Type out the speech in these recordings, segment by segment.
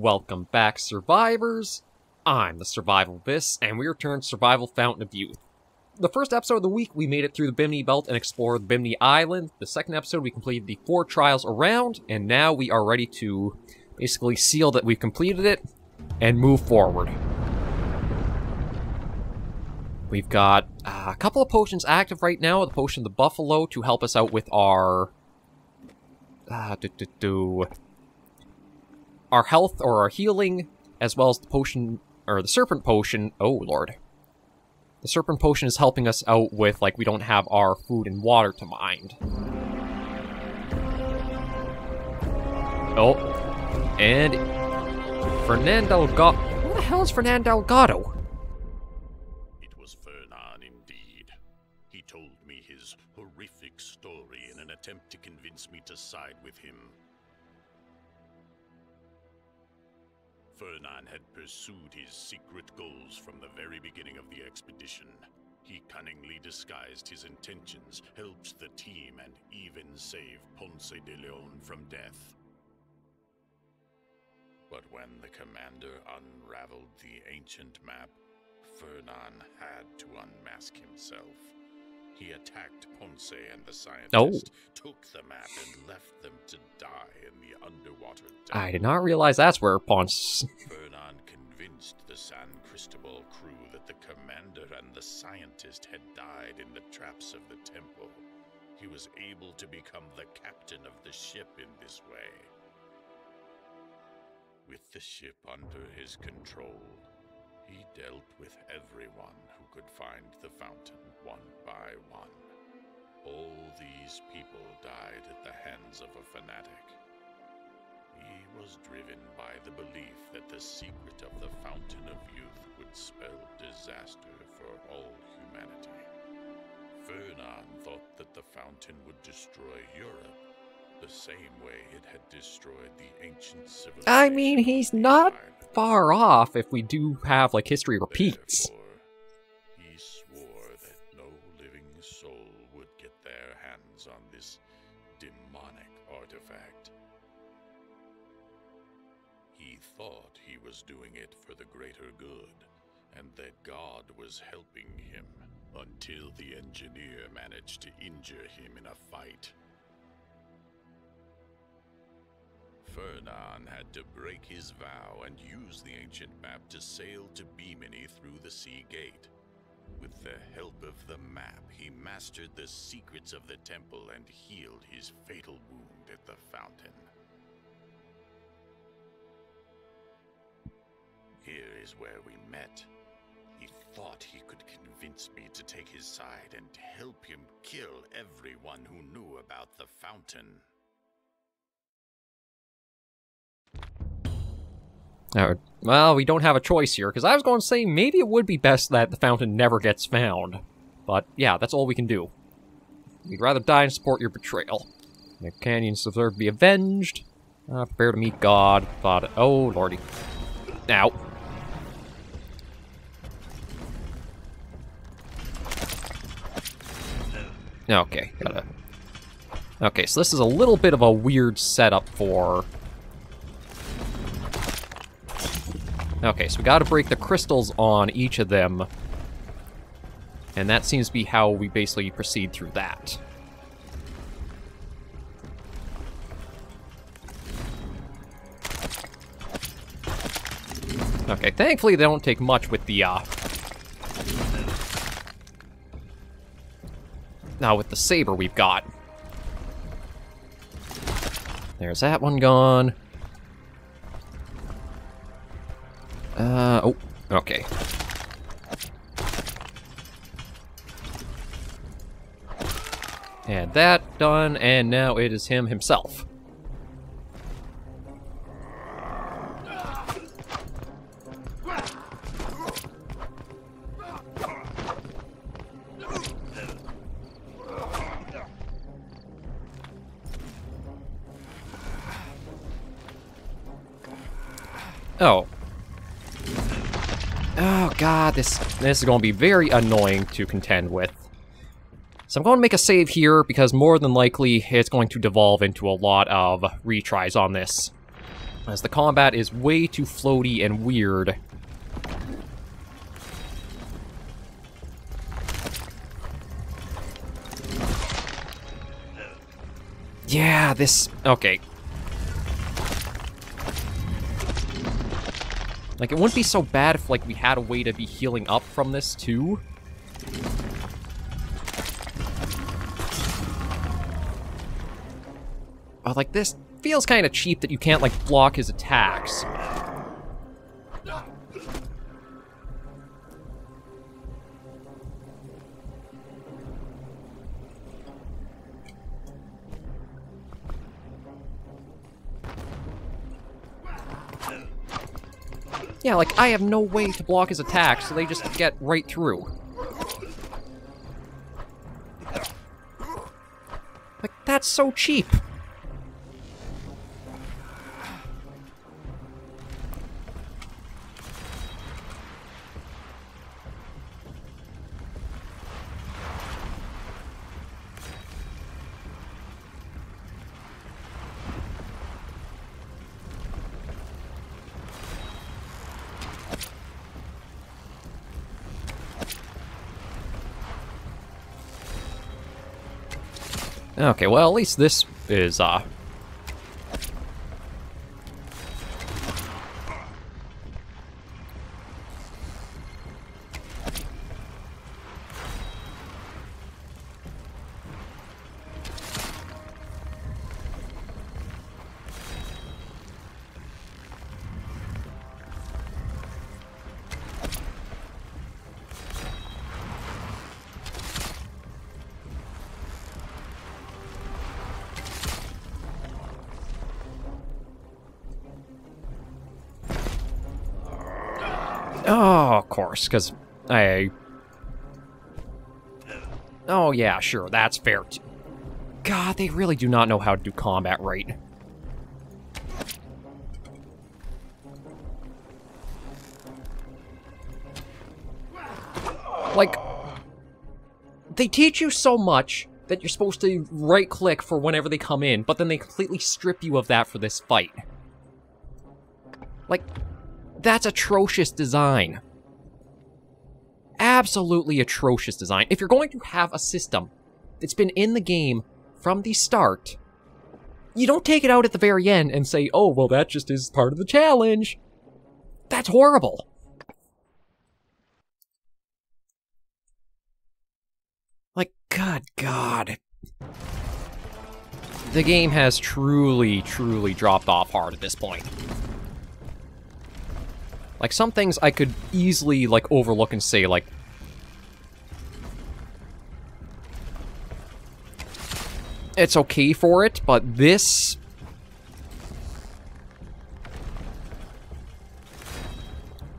Welcome back, survivors! I'm the Survivalist, and we return to Survival Fountain of Youth. The first episode of the week, we made it through the Bimini Belt and explored Bimini Island. The second episode, we completed the 4 trials around, and now we are ready to basically seal that we've completed it and move forward. We've got a couple of potions active right now. The potion of the Buffalo to help us out with our our health or our healing, as well as the potion, or the Serpent Potion. Oh, Lord. The Serpent Potion is helping us out with, like, we don't have our food and water to mind. Oh. And Fernando Delgado. Who the hell is Fernando Delgado? It was Fernan indeed. He told me his horrific story in an attempt to convince me to side with him. Fernan had pursued his secret goals from the very beginning of the expedition. He cunningly disguised his intentions, helped the team, and even saved Ponce de Leon from death. But when the commander unraveled the ancient map, Fernan had to unmask himself. He attacked Ponce and the scientist, took the map, and left them to die in the underwater depths. I did not realize that's where Ponce... Fernan convinced the San Cristobal crew that the commander and the scientist had died in the traps of the temple. He was able to become the captain of the ship in this way. With the ship under his control, he dealt with everyone who could find the fountain one by one. All these people died at the hands of a fanatic. He was driven by the belief that the secret of the Fountain of Youth would spell disaster for all humanity. Fernan thought that the fountain would destroy Europe, the same way it had destroyed the ancient civilization. I mean, he's not far off if we do have, like, history repeats. Therefore, he swore that no living soul would get their hands on this demonic artifact. He thought he was doing it for the greater good, and that God was helping him, until the engineer managed to injure him in a fight. Fernan had to break his vow and use the ancient map to sail to Bimini through the sea gate. With the help of the map, he mastered the secrets of the temple and healed his fatal wound at the fountain. Here is where we met. He thought he could convince me to take his side and help him kill everyone who knew about the fountain. Well, we don't have a choice here, because I was going to say maybe it would be best that the fountain never gets found. But yeah, that's all we can do. We'd rather die and support your betrayal. The canyons deserve to be avenged. Prepare to meet God. But, oh lordy. Ow. Okay, gotta... Okay, so this is a little bit of a weird setup for... Okay, so we gotta break the crystals on each of them. And that seems to be how we basically proceed through that. Okay, thankfully they don't take much with the, now with the saber we've got. There's that one gone. Oh, okay. And that done, and now it is him himself. Oh. Oh god, this is going to be very annoying to contend with. So I'm going to make a save here, because more than likely it's going to devolve into a lot of retries on this. as the combat is way too floaty and weird. Yeah, this... okay. Like, it wouldn't be so bad if, like, we had a way to be healing up from this, too. But, like, this feels kind of cheap that you can't, like, block his attacks. Yeah, like, I have no way to block his attacks, so they just get right through. Like, that's so cheap. Okay, well, at least this is, oh, of course, because oh, yeah, sure, that's fair, too. God, they really do not know how to do combat right. Like, they teach you so much that you're supposed to right-click for whenever they come in, but then they completely strip you of that for this fight. Like, that's atrocious design. Absolutely atrocious design. If you're going to have a system that's been in the game from the start, you don't take it out at the very end and say, oh, well, that just is part of the challenge. That's horrible. Like, good God. The game has truly, truly dropped off hard at this point. Like, some things I could easily, like, overlook and say, like... it's okay for it, but this...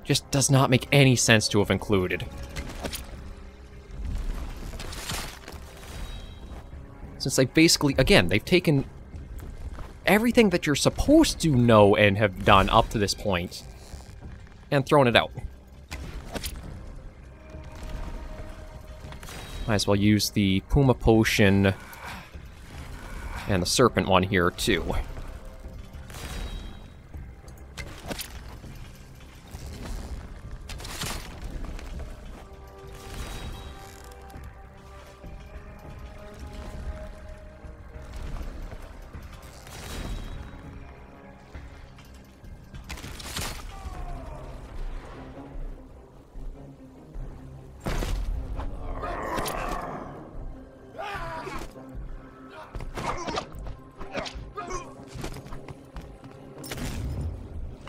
just does not make any sense to have included. Since they basically, again, they've taken everything that you're supposed to know and have done up to this point and thrown it out. Might as well use the Puma Potion and the Serpent one here, too.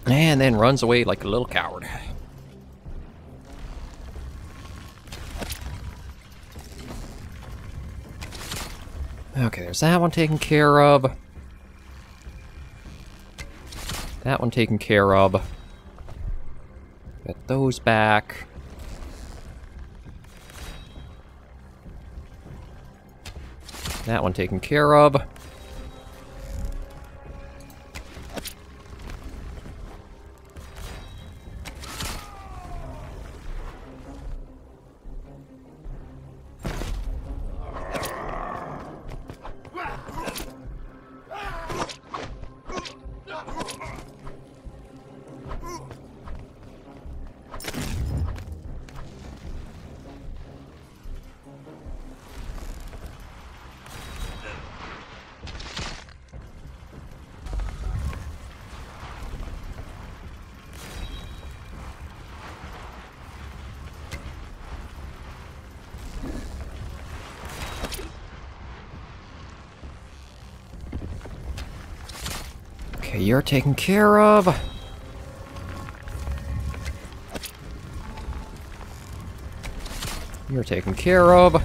And then runs away like a little coward. Okay, there's that one taken care of. That one taken care of. Get those back. That one taken care of. Okay, you're taken care of. You're taken care of.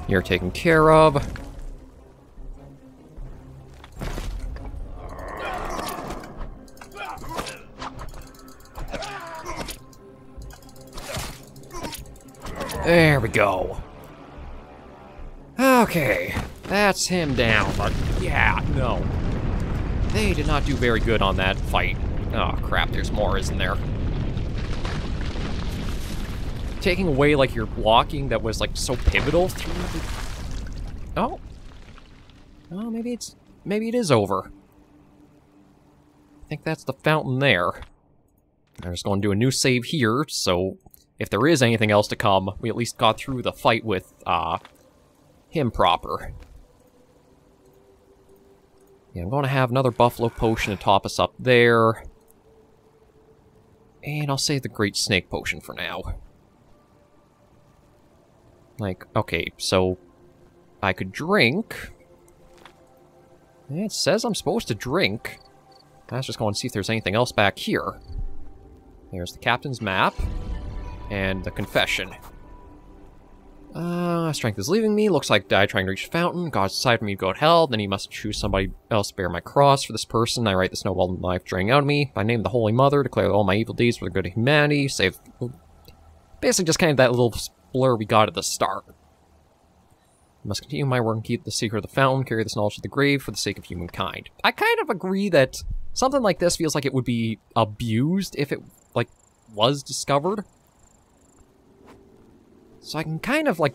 You're taken care of. There we go. Okay, that's him down, but yeah, no. They did not do very good on that fight. Oh crap, there's more, isn't there? Taking away, like, your blocking that was, like, so pivotal through the... Oh. Oh, maybe it is over. I think that's the fountain there. I'm just going to do a new save here, so if there is anything else to come, we at least got through the fight with, him proper. Yeah, I'm going to have another buffalo potion to top us up there. And I'll save the great snake potion for now. Like, okay, so I could drink. It says I'm supposed to drink. Let's just go and see if there's anything else back here. There's the captain's map. And the confession. Strength is leaving me. Looks like I died trying to reach the fountain. God decided for me to go to hell. Then he must choose somebody else to bear my cross. For this person, I write the snowball of life draining out of me. I name the Holy Mother. Declare all my evil deeds for the good of humanity. Save... Basically just kind of that little blur we got at the start. I must continue my work and keep the secret of the fountain. Carry this knowledge to the grave for the sake of humankind. I kind of agree that something like this feels like it would be abused if it, like, was discovered. So I can kind of, like,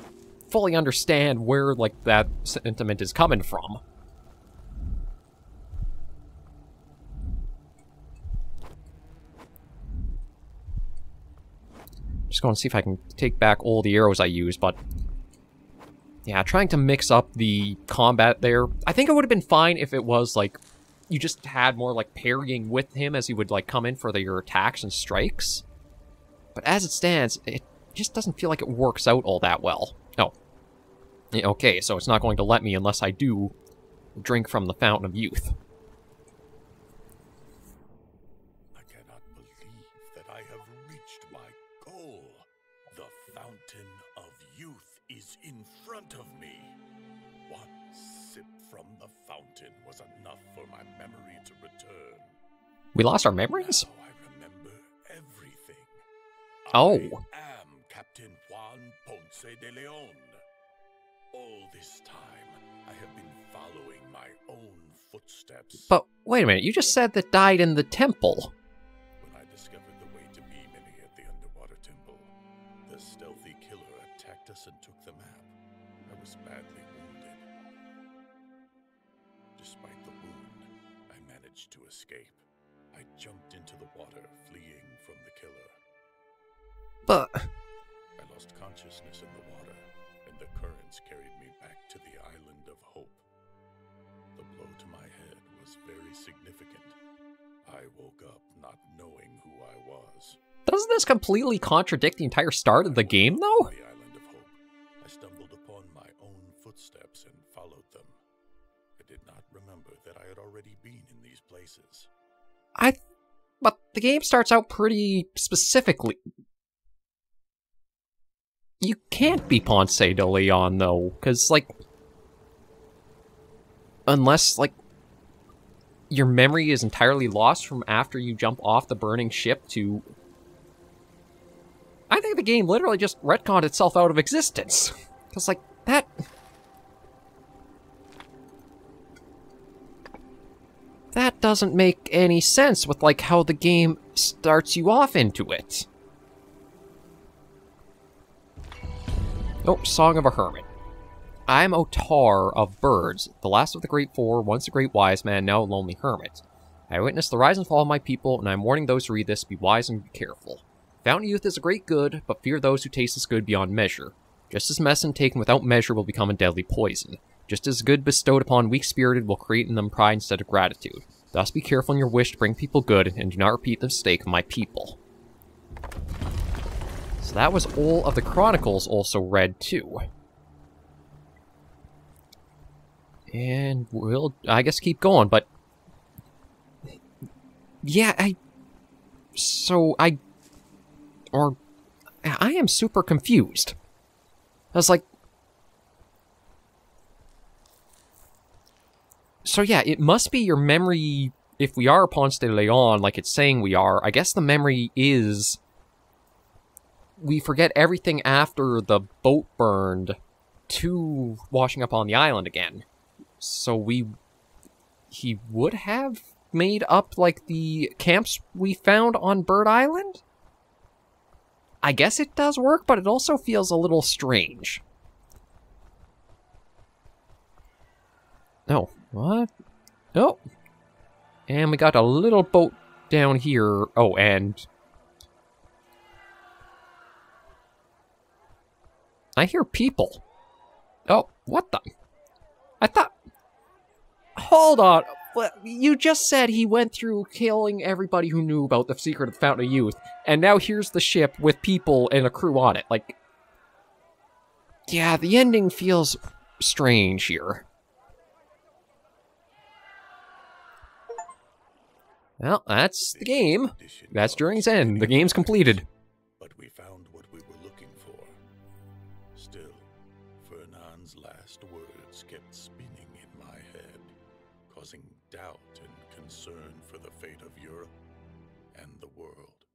fully understand where, like, that sentiment is coming from. Just going to see if I can take back all the arrows I used, but... Yeah, trying to mix up the combat there. I think it would have been fine if it was, like, you just had more, like, parrying with him as he would, like, come in for your attacks and strikes. But as it stands, it just doesn't feel like it works out all that well. Oh. Okay, so it's not going to let me unless I do drink from the Fountain of Youth. I cannot believe that I have reached my goal. The Fountain of Youth is in front of me. One sip from the fountain was enough for my memory to return. We lost our memories? Now I remember everything. Oh. I am Captain Juan Ponce de Leon. All this time, I have been following my own footsteps. But wait a minute, you just said that died in the temple. When I discovered the way to Bimini at the underwater temple, the stealthy killer attacked us and took the map. I was badly wounded. Despite the wound, I managed to escape. I jumped into the water, fleeing from the killer. But... I lost consciousness in the water, and the currents carried me back to the Island of Hope. The blow to my head was very significant. I woke up not knowing who I was. Doesn't this completely contradict the entire start of the game, though? The Island of Hope. I stumbled upon my own footsteps and followed them. I did not remember that I had already been in these places. But the game starts out pretty specifically. You can't be Ponce de Leon, though, because, like... Unless, like... Your memory is entirely lost from after you jump off the burning ship to... I think the game literally just retconned itself out of existence. Because, like, that... That doesn't make any sense with, like, how the game starts you off into it. Oh, Song of a Hermit. I am Otar of Birds, the last of the Great Four, once a great wise man, now a lonely hermit. I witnessed the rise and fall of my people, and I am warning those who read this, be wise and be careful. Fountain Youth is a great good, but fear those who taste this good beyond measure. Just as medicine taken without measure will become a deadly poison. Just as good bestowed upon weak-spirited will create in them pride instead of gratitude. Thus be careful in your wish to bring people good, and do not repeat the mistake of my people. So that was all of the Chronicles also read, too. And we'll, I guess, keep going, but... Yeah, I am super confused. I was like... So yeah, it must be your memory, if we are Ponce de Leon, like it's saying we are. I guess the memory is... We forget everything after the boat burned to washing up on the island again. So he would have made up, like, the camps we found on Bird Island? I guess it does work, but it also feels a little strange. Oh, what? Oh. And we got a little boat down here. Oh, and... I hear people. Oh, what the? I thought... Hold on. You just said he went through killing everybody who knew about the secret of the Fountain of Youth, and now here's the ship with people and a crew on it. Like... Yeah, the ending feels strange here. Well, that's the game. That's Journey's End. The game's completed. But we found what we were looking for. Still, Fernand's last words kept spinning in my head, causing doubt and concern for the fate of Europe and the world.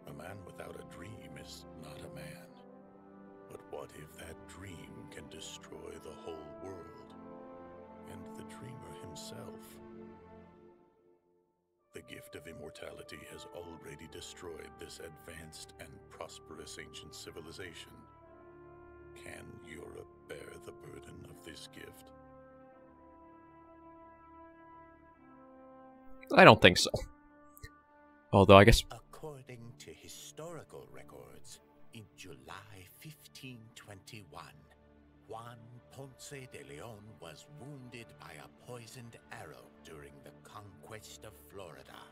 A man without a dream is not a man. But what if that dream can destroy the whole world? And the dreamer himself? The gift of immortality has already destroyed this advanced and prosperous ancient civilization. Can Europe bear the burden of this gift? I don't think so. Although, I guess... According to historical records, in July 1521, Juan Ponce de Leon was wounded by a poisoned arrow during the conquest of Florida.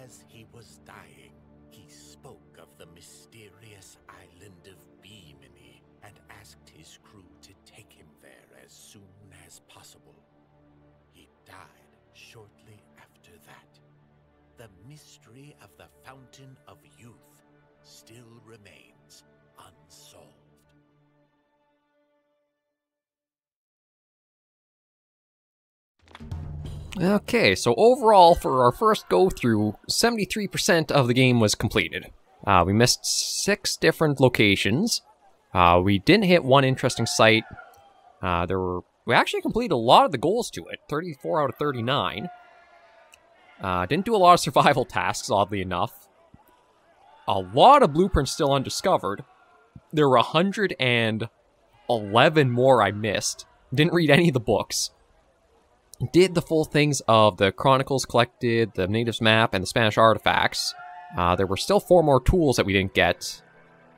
As he was dying, he spoke of the mysterious island of Bimini and asked his crew to take him there as soon as possible. He died shortly after that. The mystery of the Fountain of Youth still remains unsolved. Okay, so overall, for our first go-through, 73% of the game was completed. We missed 6 different locations. We didn't hit one interesting site. We actually completed a lot of the goals to it, 34 out of 39. Didn't do a lot of survival tasks, oddly enough. A lot of blueprints still undiscovered. There were 111 more I missed. Didn't read any of the books. Did the full things of the Chronicles collected, the Natives map, and the Spanish artifacts. There were still 4 more tools that we didn't get.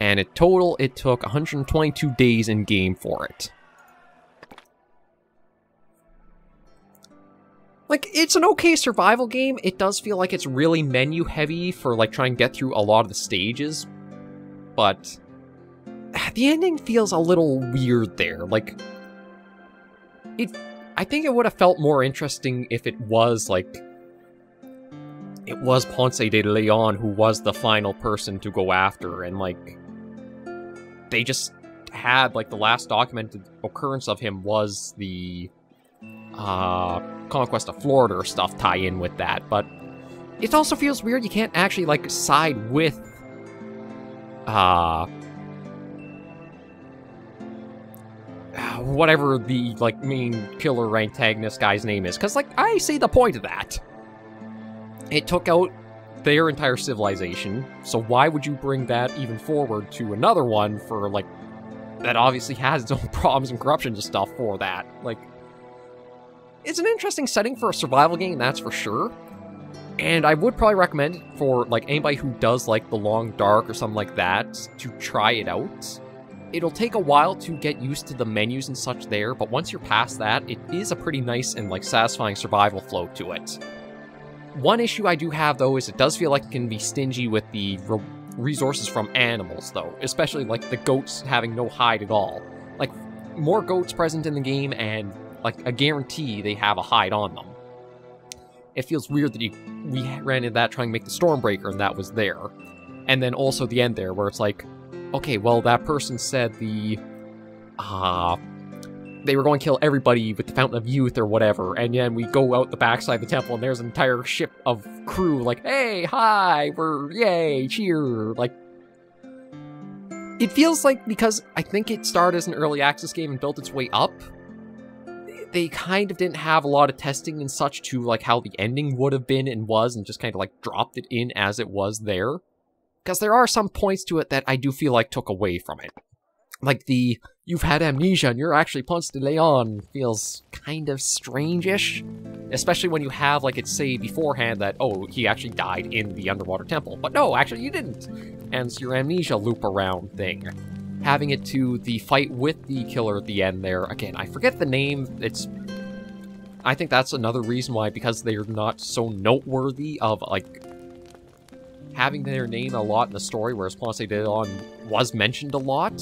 And in total, it took 122 days in game for it. Like, it's an okay survival game. It does feel like it's really menu heavy for, like, trying to get through a lot of the stages. But the ending feels a little weird there. Like, I think it would have felt more interesting if it was, like, it was Ponce de Leon who was the final person to go after, and, like, they just had, like, the last documented occurrence of him was the Conquest of Florida or stuff tie in with that, but it also feels weird you can't actually, like, side with whatever the, like, main killer or antagonist guy's name is, because, like, I see the point of that. It took out their entire civilization, so why would you bring that even forward to another one for, like, that obviously has its own problems and corruption and stuff for that? Like, it's an interesting setting for a survival game, that's for sure. And I would probably recommend it for, like, anybody who does, like, The Long Dark or something like that to try it out. It'll take a while to get used to the menus and such there, but once you're past that, it is a pretty nice and, like, satisfying survival flow to it. One issue I do have, though, is it does feel like it can be stingy with the resources from animals, though. Especially, like, the goats having no hide at all. Like, more goats present in the game, and, like, a guarantee they have a hide on them. It feels weird that we ran into that trying to make the Stormbreaker, and that was there. And then also the end there, where it's like, okay, well, that person said they were going to kill everybody with the Fountain of Youth or whatever, and then we go out the backside of the temple and there's an entire ship of crew like, hey, hi, yay, cheer, like... It feels like, because I think it started as an early access game and built its way up, they kind of didn't have a lot of testing and such to, like, how the ending would have been and was, and just kind of, like, dropped it in as it was there. Because there are some points to it that I do feel like took away from it. Like the, you've had amnesia and you're actually Ponce de Leon feels kind of strange-ish. Especially when you have, like, it say beforehand that, oh, he actually died in the underwater temple. But no, actually you didn't. And it's your amnesia loop around thing. Having it to the fight with the killer at the end there, again, I forget the name, I think that's another reason why, because they're not so noteworthy of, like, having their name a lot in the story, whereas Ponce de Leon was mentioned a lot,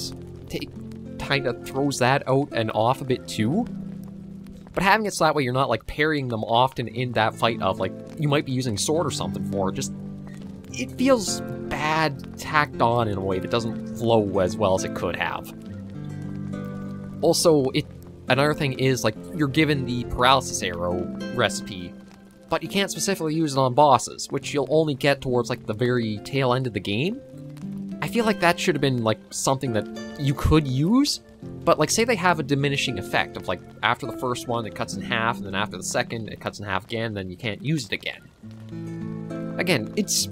it kind of throws that out and off a bit too. But having it so that way you're not, like, parrying them often in that fight of, like, you might be using sword or something for it, just, it feels bad tacked on in a way that doesn't flow as well as it could have. Also, another thing is, like, you're given the paralysis arrow recipe, but you can't specifically use it on bosses, which you'll only get towards, like, the very tail end of the game. I feel like that should have been, like, something that you could use, but, like, say they have a diminishing effect of, like, after the first one it cuts in half, and then after the second it cuts in half again, then you can't use it again. Again, it's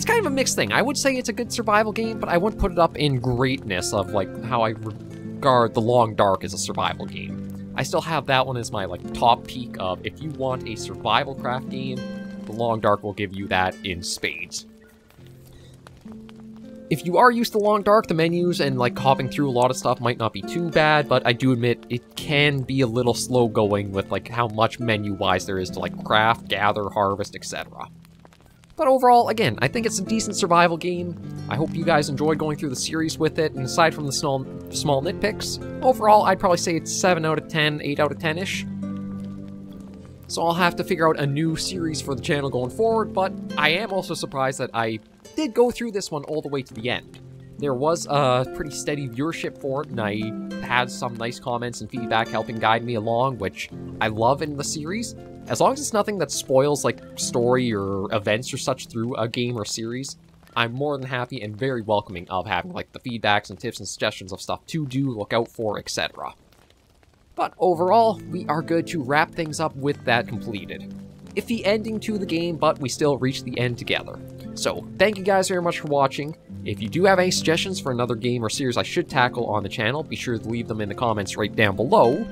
kind of a mixed thing. I would say it's a good survival game, but I wouldn't put it up in greatness of, like, how I regard The Long Dark as a survival game. I still have that one as my, like, top peak of, if you want a survival craft game, The Long Dark will give you that in spades. If you are used to Long Dark, the menus and, like, hopping through a lot of stuff might not be too bad, but I do admit it can be a little slow going with, like, how much menu-wise there is to, like, craft, gather, harvest, etc. But overall, again, I think it's a decent survival game. I hope you guys enjoyed going through the series with it, and aside from the small nitpicks, overall, I'd probably say it's 7 out of 10, 8 out of 10-ish. So I'll have to figure out a new series for the channel going forward, but I am also surprised that I did go through this one all the way to the end. There was a pretty steady viewership for it, and I had some nice comments and feedback helping guide me along, which I love in the series. As long as it's nothing that spoils, like, story or events or such through a game or series, I'm more than happy and very welcoming of having, like, the feedbacks and tips and suggestions of stuff to do, look out for, etc. But overall, we are good to wrap things up with that completed. Iffy ending to the game, but we still reached the end together. So, thank you guys very much for watching. If you do have any suggestions for another game or series I should tackle on the channel, be sure to leave them in the comments right down below.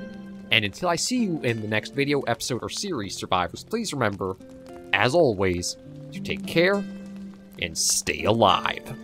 And until I see you in the next video, episode, or series, survivors, please remember, as always, to take care and stay alive.